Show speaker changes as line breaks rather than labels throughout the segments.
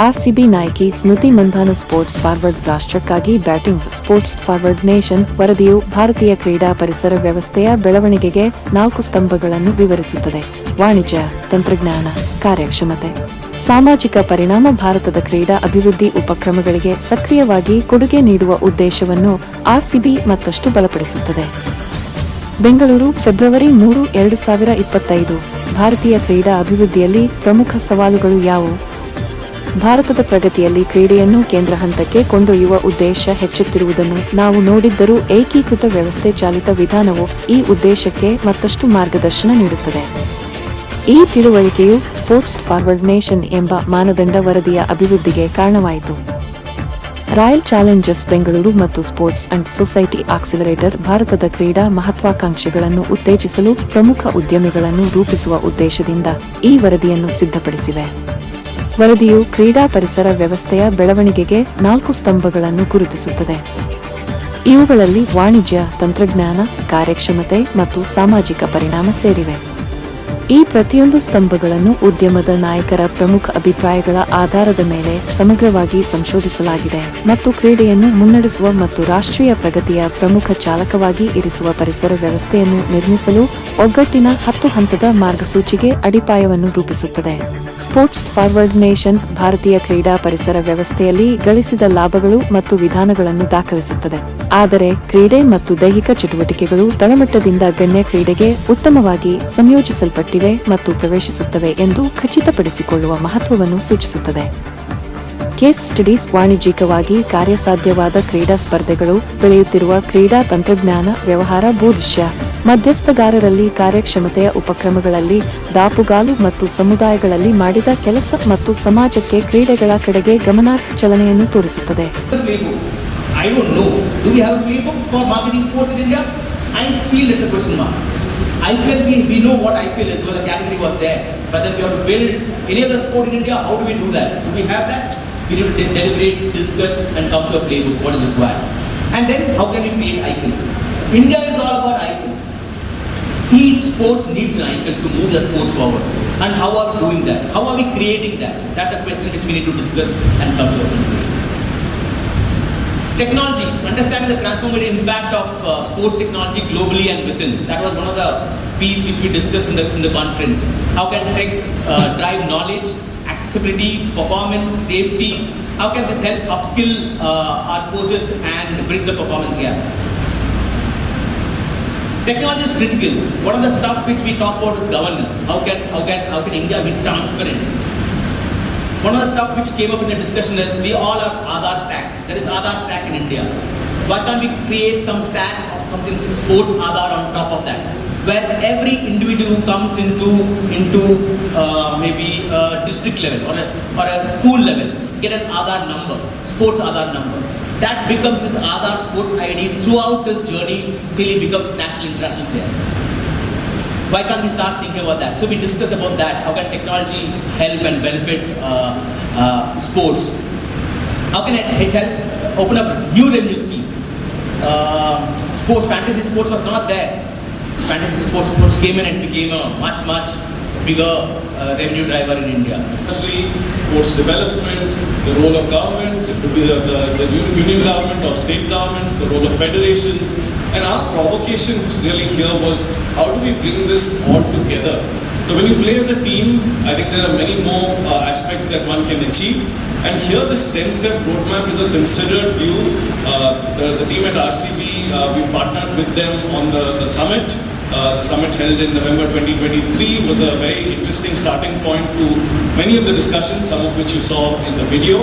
RCB ನಾಯಕಿ Smriti Mandhana sports forward ರಾಷ್ಟ್ರಕ್ಕಾಗಿ batting. Sports forward nation ವರದಿಯು ಭಾರತೀಯ ಕ್ರೀಡಾ ಪರಿಸರ ವ್ಯವಸ್ಥೆಯ ಬೆಳವಣಿಗೆಗೆ 4 ಸ್ತಂಭಗಳನ್ನು ವಿವರಿಸುತ್ತದೆ. ವಾಣಿಜ್ಯ, ತಂತ್ರಜ್ಞಾನ, ಕಾರ್ಯಕ್ಷಮತೆ, ಸಾಮಾಜಿಕ ಪರಿಣಾಮ. ಭಾರತದ ಕ್ರೀಡಾ ಅಭಿವೃದ್ಧಿ ಉಪಕ್ರಮಗಳಿಗೆ ಸಕ್ರಿಯವಾಗಿ ಕೊಡುಗೆ ನೀಡುವ ಉದ್ದೇಶವನ್ನು RCB ಮತ್ತಷ್ಟು ಬಲಪಡಿಸುತ್ತದೆ. ಬೆಂಗಳೂರು, ಫೆಬ್ರವರಿ 3, 2025. ಭಾರತೀಯ ಕ್ರೀಡಾ ಅಭಿವೃದ್ಧಿಯಲ್ಲಿ ಪ್ರಮುಖ ಸವಾಲುಗಳು ಯಾವುವು? ಭಾರತದ ಪ್ರಗತಿಯಲ್ಲಿ ಕ್ರೀಡೆಯನ್ನು ಕೇಂದ್ರ ಹಂತಕ್ಕೆ ಕೊಂಡೊಯ್ಯುವ ಉದ್ದೇಶ ಹೆಚ್ಚುತ್ತಿರುವುದನ್ನು ನಾವು ನೋಡಿದ್ದರೂ ಏಕೀಕೃತ ವ್ಯವಸ್ಥೆ ಚಾಲಿತ ವಿಧಾನವು ಈ ಉದ್ದೇಶಕ್ಕೆ ಮತ್ತಷ್ಟು ಮಾರ್ಗದರ್ಶನ ನೀಡುತ್ತದೆ. ಈ ತಿಳುವಳಿಕೆಯು ಸ್ಪೋರ್ಟ್ಸ್ ಫಾರ್ವರ್ಡ್ ನೇಷನ್ ಎಂಬ ಮಾನದಂಡ ವರದಿಯ ಅಭಿವೃದ್ಧಿಗೆ ಕಾರಣವಾಯಿತು. ರಾಯಲ್ ಚಾಲೆಂಜರ್ಸ್ ಬೆಂಗಳೂರು ಮತ್ತು ಸ್ಪೋರ್ಟ್ಸ್ ಅಂಡ್ ಸೊಸೈಟಿ ಆಕ್ಸಿಲರೇಟರ್ ಭಾರತದ ಕ್ರೀಡಾ ಮಹತ್ವಾಕಾಂಕ್ಷೆಗಳನ್ನು ಉತ್ತೇಜಿಸಲು ಪ್ರಮುಖ ಉದ್ಯಮಿಗಳನ್ನು ರೂಪಿಸುವ ಉದ್ದೇಶದಿಂದ ಈ ವರದಿಯನ್ನು ಸಿದ್ಧಪಡಿಸಿವೆ. ವರದಿಯು ಕ್ರೀಡಾ ಪರಿಸರ ವ್ಯವಸ್ಥೆಯ ಬೆಳವಣಿಗೆಗೆ 4 ಸ್ತಂಭಗಳನ್ನು ಗುರುತಿಸುತ್ತದೆ. ಇವುಗಳಲ್ಲಿ ವಾಣಿಜ್ಯ, ತಂತ್ರಜ್ಞಾನ, ಕಾರ್ಯಕ್ಷಮತೆ ಮತ್ತು ಸಾಮಾಜಿಕ ಪರಿಣಾಮ ಸೇರಿವೆ. ಈ ಪ್ರತಿಯೊಂದು ಸ್ತಂಭಗಳನ್ನು ಉದ್ಯಮದ ನಾಯಕರ ಪ್ರಮುಖ ಅಭಿಪ್ರಾಯಗಳ ಆಧಾರದ ಮೇಲೆ ಸಮಗ್ರವಾಗಿ ಸಂಶೋಧಿಸಲಾಗಿದೆ ಮತ್ತು ಕ್ರೀಡೆಯನ್ನು ಮುನ್ನಡೆಸುವ ಮತ್ತು ರಾಷ್ಟ್ರೀಯ ಪ್ರಗತಿಯ ಪ್ರಮುಖ ಚಾಲಕವಾಗಿ ಇರಿಸುವ ಪರಿಸರ ವ್ಯವಸ್ಥೆಯನ್ನು ನಿರ್ಮಿಸಲು ಒಗ್ಗಟ್ಟಿನ 10 ಹಂತದ ಮಾರ್ಗಸೂಚಿಗೆ ಅಡಿಪಾಯವನ್ನು ರೂಪಿಸುತ್ತದೆ. ಸ್ಪೋರ್ಟ್ಸ್ ಫಾರ್ವರ್ಡ್ ನೇಷನ್ ಭಾರತೀಯ ಕ್ರೀಡಾ ಪರಿಸರ ವ್ಯವಸ್ಥೆಯಲ್ಲಿ ಗಳಿಸಿದ ಲಾಭಗಳು ಮತ್ತು ವಿಧಾನಗಳನ್ನು ದಾಖಲಿಸುತ್ತದೆ, ಆದರೆ ಕ್ರೀಡೆ ಮತ್ತು ದೈಹಿಕ ಚಟುವಟಿಕೆಗಳು ತಳಮಟ್ಟದಿಂದ ಗಣ್ಯ ಕ್ರೀಡೆಗೆ ಉತ್ತಮವಾಗಿ ಸಂಯೋಜಿಸಲ್ಪಟ್ಟಿವೆ ಮತ್ತು ಪ್ರವೇಶಿಸುತ್ತವೆ ಎಂದು ಖಚಿತಪಡಿಸಿಕೊಳ್ಳುವ ಮಹತ್ವವನ್ನು ಸೂಚಿಸುತ್ತದೆ. Case studies. ವಾಣಿಜ್ಯಿಕವಾಗಿ ಕಾರ್ಯಸಾಧ್ಯವಾದ ಕ್ರೀಡಾ ಸ್ಪರ್ಧೆಗಳು, ಬೆಳೆಯುತ್ತಿರುವ ಕ್ರೀಡಾ ತಂತ್ರಜ್ಞಾನ, ವ್ಯವಹಾರ, ಭೂದೃಶ್ಯ, ಮಧ್ಯಸ್ಥಗಾರರಲ್ಲಿ ಕಾರ್ಯಕ್ಷಮತೆಯ ಉಪಕ್ರಮಗಳಲ್ಲಿ ದಾಪುಗಾಲು ಮತ್ತು ಸಮುದಾಯಗಳಲ್ಲಿ ಮಾಡಿದ ಕೆಲಸ ಮತ್ತು ಸಮಾಜಕ್ಕೆ ಕ್ರೀಡೆಗಳ ಕಡೆಗೆ ಗಮನಾರ್ಹ ಚಲನೆಯನ್ನು ತೋರಿಸುತ್ತದೆ.
I don't know. Do we have a playbook for marketing sports in India? I feel it's a question mark. IPL, we know what IPL is because the category was there. But then we have to build any other sport in India. How do we do that? Do we have that? We need to deliberate, discuss and come to a playbook. What is required? And then how can we create icons? India is all about icons. Each sport needs an icon to move the sports forward. And how are we doing that? How are we creating that? That's the question which we need to discuss and come to a conclusion. Technology, understanding the transformative impact of sports technology globally and within. That was one of the pieces which we discussed in the conference. How can tech drive knowledge, accessibility, performance, safety? How can this help upskill our coaches and bridge the performance gap? Technology is critical. One of the stuff which we talk about is governance. How can India be transparent? One of the stuff which came up in the discussion is we all have Aadhaar stack. There is Aadhaar stack in India. Why can't we create some stack of something sports Aadhaar on top of that, where every individual who comes into maybe a district level or a school level get an Aadhaar number, sports Aadhaar number. That becomes his Aadhaar sports ID throughout his journey till he becomes national international player. Why can't we start thinking about that? So we discuss about that. How can technology help and benefit sports? How can it help open up a new revenue scheme? Fantasy sports was not there. Fantasy sports came in and became a much bigger revenue driver in India.
Sports development, the role of governments, it could be the union government or state governments, the role of federations. And our provocation really here was, how do we bring this all together? So when you play as a team, I think there are many more aspects that one can achieve. And here this 10-step roadmap is a considered view. The team at RCB, we partnered with them on the summit. The summit held in November 2023 was a very interesting starting point to many of the discussions, some of which you saw in the video.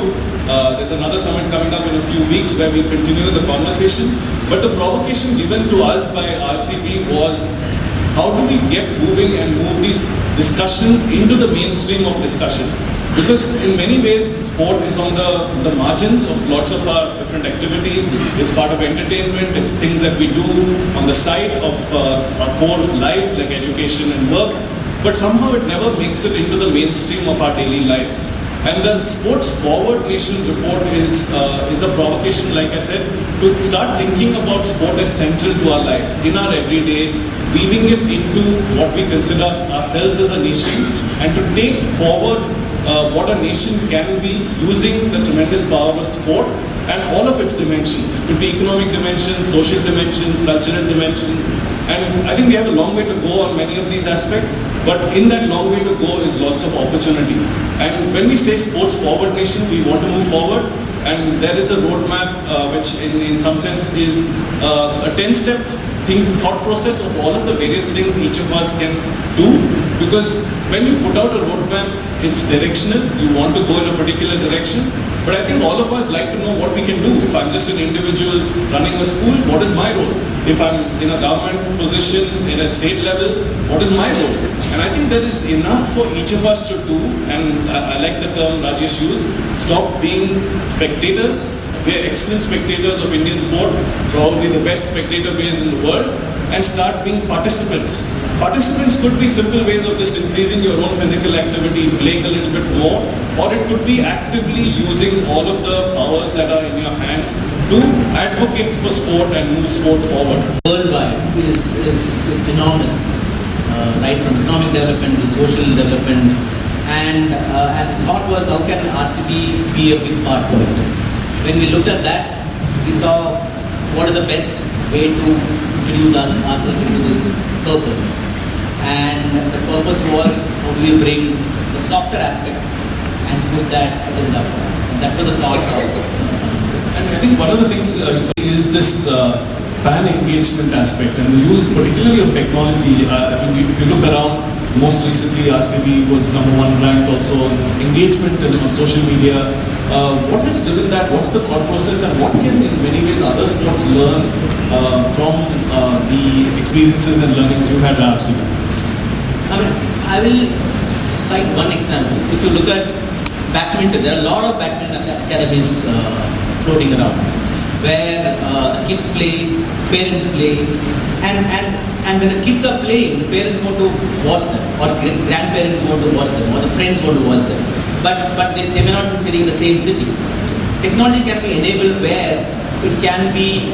There's another summit coming up in a few weeks where we continue the conversation. But the provocation given to us by RCB was, how do we get moving and move these discussions into the mainstream of discussion? Because in many ways, sport is on the margins of lots of our different activities. It's part of entertainment. It's things that we do on the side of our core lives like education and work. But somehow it never makes it into the mainstream of our daily lives. And the Sports Forward Nation report is a provocation, like I said, to start thinking about sport as central to our lives, in our everyday, weaving it into what we consider ourselves as a nation, and to take forward what a nation can be using the tremendous power of sport and all of its dimensions. It could be economic dimensions, social dimensions, cultural dimensions, and I think we have a long way to go on many of these aspects, but in that long way to go is lots of opportunity. And when we say sports forward nation, we want to move forward, and there is a roadmap which in some sense is a 10-step thought process of all of the various things each of us can do, because when you put out a roadmap, it's directional, you want to go in a particular direction, but I think all of us like to know what we can do. If I'm just an individual running a school, what is my role? If I'm in a government position, in a state level, what is my role? And I think there is enough for each of us to do, and I like the term Rajesh used, stop being spectators. We are excellent spectators of Indian sport, probably the best spectator base in the world, and start being participants. Participants could be simple ways of just increasing your own physical activity, playing a little bit more, or it could be actively using all of the powers that are in your hands to advocate for sport and move sport forward.
Worldwide is enormous, right from economic development to social development, and the thought was, how can RCB be a big part of it? When we looked at that, we saw what is the best way to introduce ourselves into this purpose. And the purpose was, how do we bring the softer aspect and push that agenda forward. And that was a thought of.
And I think one of the things is this fan engagement aspect and the use particularly of technology. I mean, if you look around, most recently RCB was #1 ranked also on engagement and on social media. What has driven that? What's the thought process, and what can in many ways other sports learn from the experiences and learnings you had at RCB?
I mean, I will cite one example. If you look at badminton, there are a lot of badminton academies floating around where the kids play, parents play, and when the kids are playing, the parents want to watch them, or grandparents want to watch them, or the friends want to watch them. But they may not be sitting in the same city. Technology can be enabled where it can be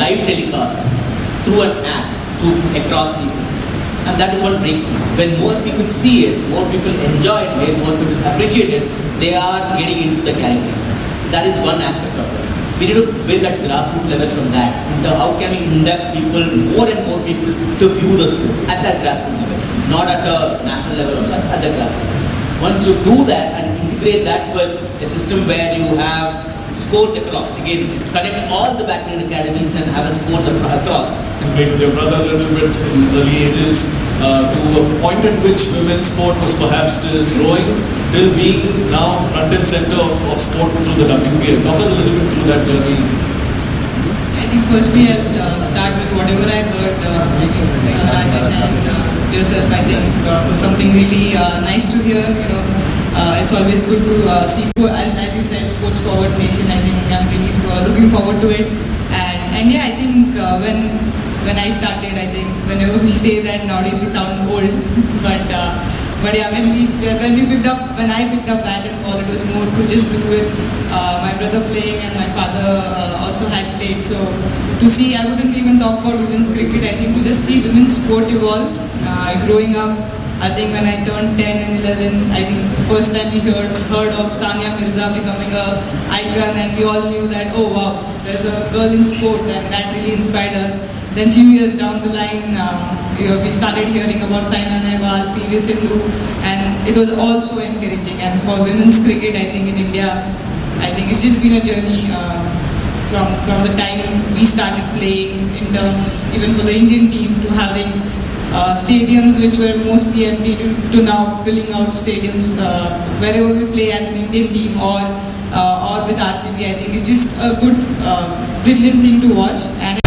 live telecast through an app across people. And that is one breakthrough. When more people see it, more people enjoy it, more people appreciate it, they are getting into the character. That is one aspect of it. We need to build at grassroots level from that. How can we induct people, more and more people, to view the sport at that grassroots level, not at the national level, but at the grassroots level. Once you do that and integrate that with a system where you have sports across, again, connect all the badminton academies and have a sports across.
You played with your brother a little bit in early ages, to a point at which women's sport was perhaps still growing, till being now front and center of sport through the WPL. Talk us a little bit through that journey.
I think firstly I'll start with whatever I heard Rajesh and yourself. I think was something really nice to hear. It's always good to see, as you said, sports forward nation. I think I'm really looking forward to it. And yeah, I think when I started, I think whenever we say that nowadays we sound old, but yeah, when I picked up bat and ball, it was more to just do with my brother playing, and my father also had played. So to see, I wouldn't even talk about women's cricket. I think to just see women's sport evolve, growing up. I think when I turned 10 and 11, I think the first time we heard of Sania Mirza becoming an icon, and we all knew that, oh wow, there's a girl in sport, and that really inspired us. Then few years down the line, we started hearing about Saina Nehwal, PV Sindhu, and it was also encouraging. And for women's cricket, I think in India, I think it's just been a journey from the time we started playing, in terms even for the Indian team, to having stadiums which were mostly empty to now filling out stadiums wherever we play as an Indian team or with RCB. I think it's just a good, brilliant thing to watch. And